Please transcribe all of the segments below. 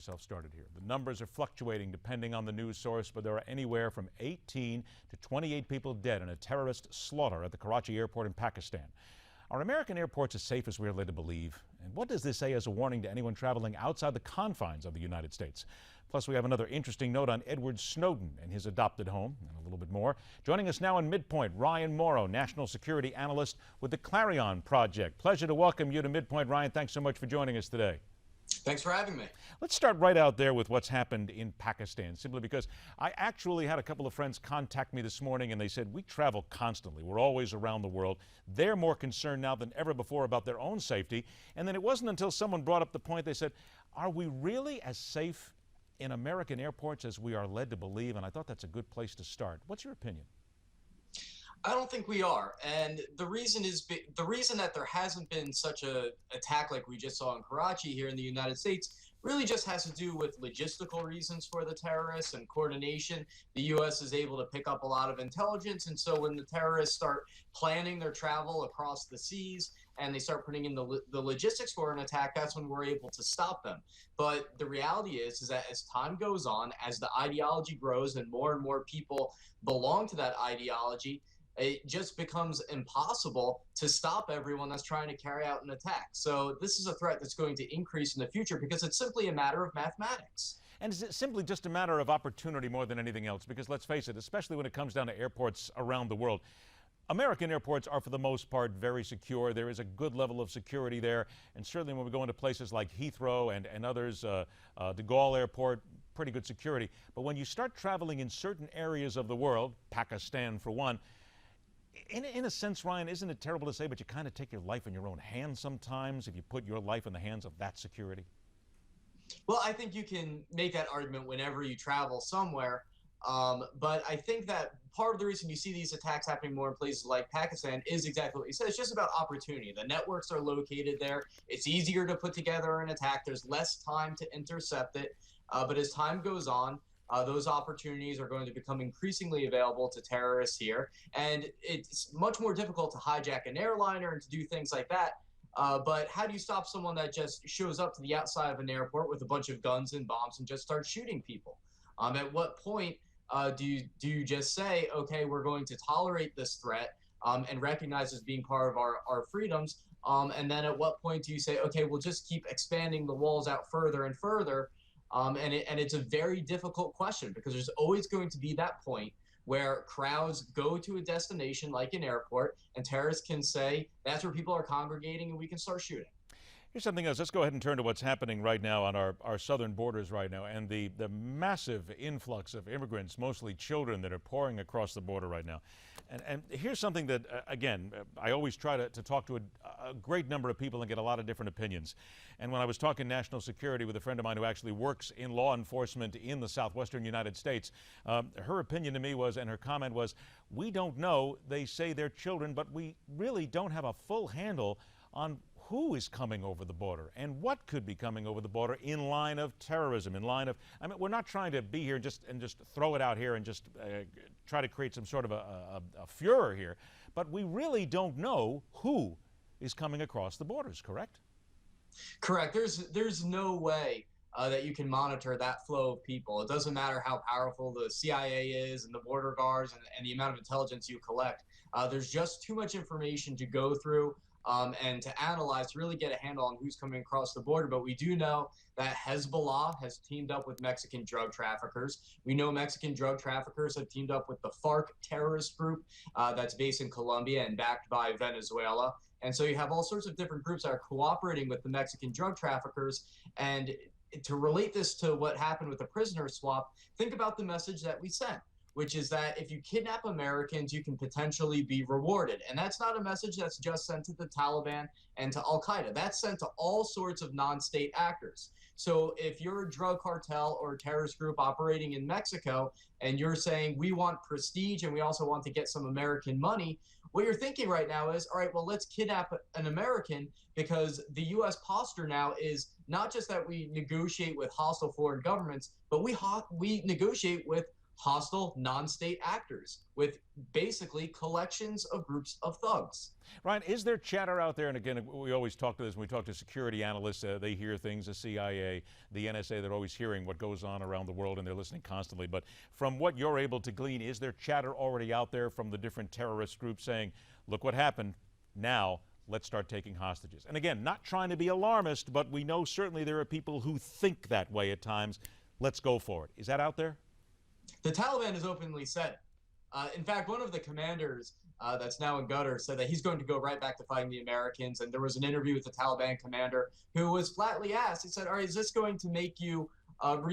Started here. The numbers are fluctuating depending on the news source, but there are anywhere from 18 to 28 people dead in a terrorist slaughter at the Karachi airport in Pakistan. Are American airports as safe as we're led to believe? And what does this say as a warning to anyone traveling outside the confines of the United States? Plus, we have another interesting note on Edward Snowden and his adopted home, and a little bit more. Joining us now in Midpoint, Ryan Mauro, national security analyst with the Clarion Project. Pleasure to welcome you to Midpoint, Ryan. Thanks so much for joining us today. Thanks for having me. Let's start right out there with what's happened in Pakistan, simply because I actually had a couple of friends contact me this morning and they said, we travel constantly. We're always around the world. They're more concerned now than ever before about their own safety. And then it wasn't until someone brought up the point, they said, are we really as safe in American airports as we are led to believe? And I thought that's a good place to start. What's your opinion? I don't think we are, and the reason that there hasn't been such a attack like we just saw in Karachi here in the United States really just has to do with logistical reasons for the terrorists and coordination. The U.S. is able to pick up a lot of intelligence, and so when the terrorists start planning their travel across the seas and they start putting in the logistics for an attack, that's when we're able to stop them. But the reality is that as time goes on, as the ideology grows and more people belong to that ideology, it just becomes impossible to stop everyone that's trying to carry out an attack. So this is a threat that's going to increase in the future because it's simply a matter of mathematics. And is it simply just a matter of opportunity more than anything else? Because let's face it, especially when it comes down to airports around the world, American airports are, for the most part, very secure. There is a good level of security there. And certainly when we go into places like Heathrow and others, de Gaulle Airport, pretty good security. But when you start traveling in certain areas of the world, Pakistan for one, in a sense, Ryan, isn't it terrible to say, but you kind of take your life in your own hands sometimes if you put your life in the hands of that security? Well, I think you can make that argument whenever you travel somewhere. But I think that part of the reason you see these attacks happening more in places like Pakistan is exactly what you said. It's just about opportunity. The networks are located there. It's easier to put together an attack. There's less time to intercept it. But as time goes on, those opportunities are going to become increasingly available to terrorists here. And it's much more difficult to hijack an airliner and to do things like that. But how do you stop someone that just shows up to the outside of an airport with a bunch of guns and bombs and just starts shooting people? At what point do you just say, okay, we're going to tolerate this threat and recognize as being part of our freedoms? And then at what point do you say, okay, we'll just keep expanding the walls out further and further? And it's a very difficult question because there's always going to be that point where crowds go to a destination like an airport and terrorists can say that's where people are congregating and we can start shooting. Here's something else. Let's go ahead and turn to what's happening right now on our southern borders right now and the massive influx of immigrants, mostly children, that are pouring across the border right now. And here's something that, again, I always try to talk to a great number of people and get a lot of different opinions. And when I was talking national security with a friend of mine who actually works in law enforcement in the southwestern United States, her opinion to me was, and her comment was, we don't know, they say they're children, but we really don't have a full handle on who is coming over the border and what could be coming over the border in line of terrorism, in line of, I mean, we're not trying to be here and just throw it out here and just try to create some sort of a furor here, but we really don't know who is coming across the borders, correct? Correct. There's no way that you can monitor that flow of people. It doesn't matter how powerful the CIA is and the border guards and the amount of intelligence you collect. There's just too much information to go through and to analyze to really get a handle on who's coming across the border. But we do know that Hezbollah has teamed up with Mexican drug traffickers. We know Mexican drug traffickers have teamed up with the FARC terrorist group that's based in Colombia and backed by Venezuela. And so you have all sorts of different groups that are cooperating with the Mexican drug traffickers. And to relate this to what happened with the prisoner swap, think about the message that we sent, which is that if you kidnap Americans, you can potentially be rewarded. And that's not a message that's just sent to the Taliban and to Al-Qaeda. That's sent to all sorts of non-state actors. So if you're a drug cartel or a terrorist group operating in Mexico and you're saying we want prestige and we also want to get some American money, what you're thinking right now is, all right, well, let's kidnap an American, because the U.S. posture now is not just that we negotiate with hostile foreign governments, but we negotiate with hostile non-state actors with basically collections of groups of thugs. Ryan, is there chatter out there? And again, we always talk to this when we talk to security analysts. They hear things, the CIA, the NSA, they're always hearing what goes on around the world and they're listening constantly. But from what you're able to glean, is there chatter already out there from the different terrorist groups saying, look what happened, now let's start taking hostages? And again, not trying to be alarmist, but we know certainly there are people who think that way at times. Let's go for it. Is that out there? The Taliban has openly said. In fact, one of the commanders that's now in Qatar said that he's going to go right back to fighting the Americans. And there was an interview with the Taliban commander who was flatly asked, he said, all right, is this going to make you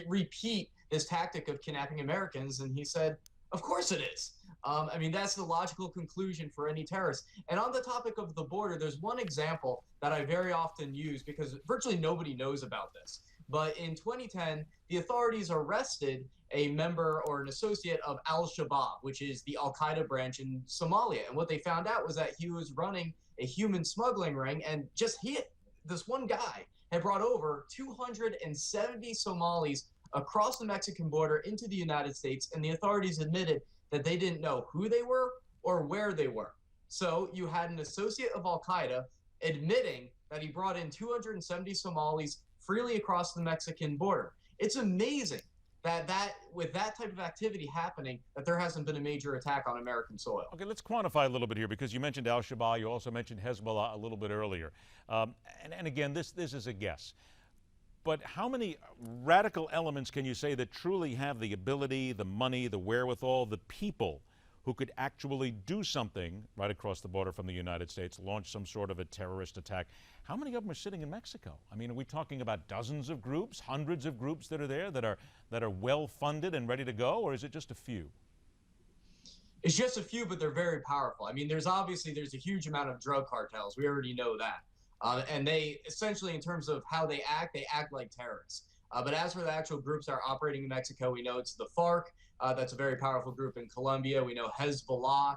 repeat this tactic of kidnapping Americans? And he said, of course it is. I mean, that's the logical conclusion for any terrorist. And on the topic of the border, there's one example that I very often use because virtually nobody knows about this. But in 2010, the authorities arrested a member or an associate of al-Shabaab, which is the al-Qaeda branch in Somalia. And what they found out was that he was running a human smuggling ring, and this one guy had brought over 270 Somalis across the Mexican border into the United States, and the authorities admitted that they didn't know who they were or where they were. So you had an associate of al-Qaeda admitting that he brought in 270 Somalis freely across the Mexican border. It's amazing that with that type of activity happening, that there hasn't been a major attack on American soil. Okay, let's quantify a little bit here because you mentioned al-Shabaab, you also mentioned Hezbollah a little bit earlier. And again, this is a guess. But how many radical elements can you say that truly have the ability, the money, the wherewithal, the people who could actually do something right across the border from the United States, launch some sort of a terrorist attack? How many of them are sitting in Mexico? I mean, are we talking about dozens of groups, hundreds of groups that are there that are well funded and ready to go, or is it just a few? It's just a few, but they're very powerful. I mean, there's a huge amount of drug cartels. We already know that. And they essentially, in terms of how they act like terrorists. But as for the actual groups that are operating in Mexico, we know it's the FARC. That's a very powerful group in Colombia. We know Hezbollah.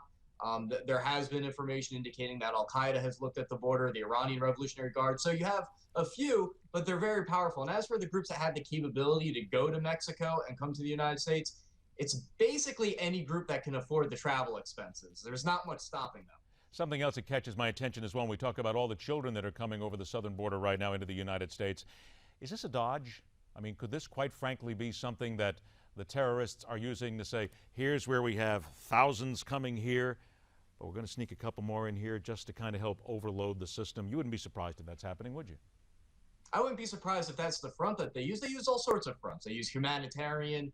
There has been information indicating that al-Qaeda has looked at the border, the Iranian Revolutionary Guard. So you have a few, but they're very powerful. And as for the groups that have the capability to go to Mexico and come to the United States, it's basically any group that can afford the travel expenses. There's not much stopping them. Something else that catches my attention is when we talk about all the children that are coming over the southern border right now into the United States. Is this a dodge? I mean, could this quite frankly be something that the terrorists are using to say, here's where we have thousands coming here, but we're going to sneak a couple more in here just to kind of help overload the system? You wouldn't be surprised if that's happening, would you? I wouldn't be surprised if that's the front that they use. They use all sorts of fronts. They use humanitarian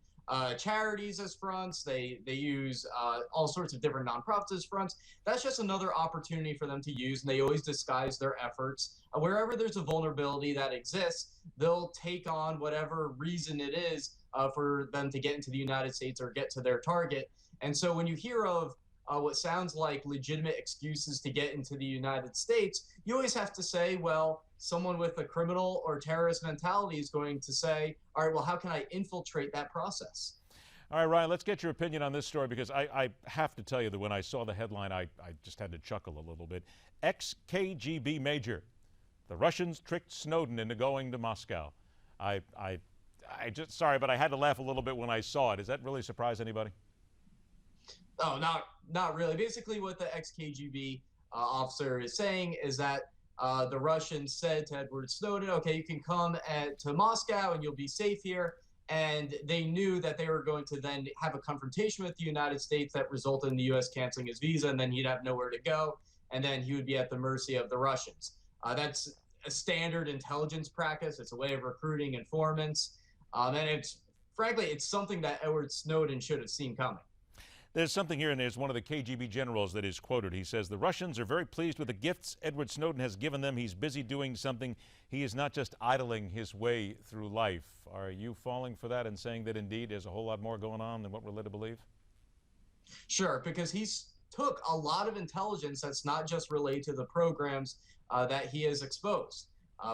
charities as fronts. They use all sorts of different nonprofits as fronts. That's just another opportunity for them to use, and they always disguise their efforts. Wherever there's a vulnerability that exists, they'll take on whatever reason it is for them to get into the United States or get to their target. And so when you hear of what sounds like legitimate excuses to get into the United States, you always have to say, well, someone with a criminal or terrorist mentality is going to say, all right, well, how can I infiltrate that process? All right, Ryan, let's get your opinion on this story because I have to tell you that when I saw the headline, I just had to chuckle a little bit. Ex-KGB major. The Russians tricked Snowden into going to Moscow. Sorry, but I had to laugh a little bit when I saw it. Does that really surprise anybody? Oh, not really. Basically, what the ex-KGB officer is saying is that the Russians said to Edward Snowden, okay, you can come to Moscow and you'll be safe here. And they knew that they were going to then have a confrontation with the United States that resulted in the U.S. canceling his visa, and then he'd have nowhere to go, and then he would be at the mercy of the Russians. That's a standard intelligence practice. It's a way of recruiting informants. And frankly, it's something that Edward Snowden should have seen coming. There's something here, and there's one of the KGB generals that is quoted. He says, the Russians are very pleased with the gifts Edward Snowden has given them. He's busy doing something. He is not just idling his way through life. Are you falling for that and saying that indeed there's a whole lot more going on than what we're led to believe? Sure, because he's took a lot of intelligence that's not just related to the programs that he has exposed.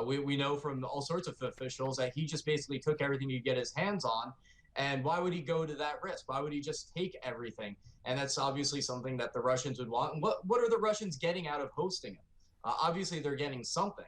We know from all sorts of officials that he just basically took everything he could get his hands on. And why would he go to that risk? Why would he just take everything? And that's obviously something that the Russians would want. And what are the Russians getting out of hosting him? Obviously, they're getting something.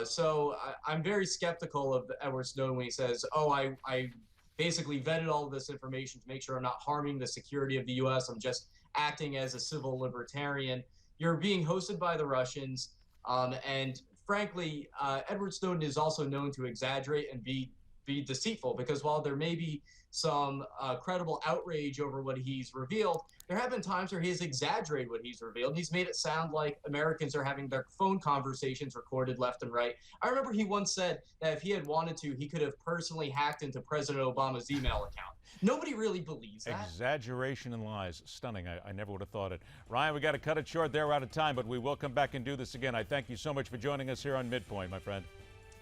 So I'm very skeptical of Edward Snowden when he says, oh, I basically vetted all of this information to make sure I'm not harming the security of the U.S. I'm just acting as a civil libertarian. You're being hosted by the Russians. And frankly, Edward Snowden is also known to exaggerate and be deceitful, because while there may be some credible outrage over what he's revealed, there have been times where he has exaggerated what he's revealed. He's made it sound like Americans are having their phone conversations recorded left and right. I remember he once said that if he had wanted to, he could have personally hacked into President Obama's email account. Nobody really believes that. Exaggeration and lies. Stunning. I never would have thought it. Ryan, we got to cut it short there. We're out of time, but we will come back and do this again. I thank you so much for joining us here on Midpoint, my friend.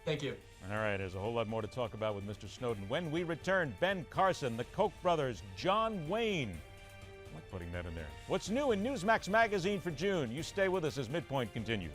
Thank you. All right, there's a whole lot more to talk about with Mr. Snowden. When we return, Ben Carson, the Koch brothers, John Wayne. I like putting that in there. What's new in Newsmax magazine for June? You stay with us as Midpoint continues.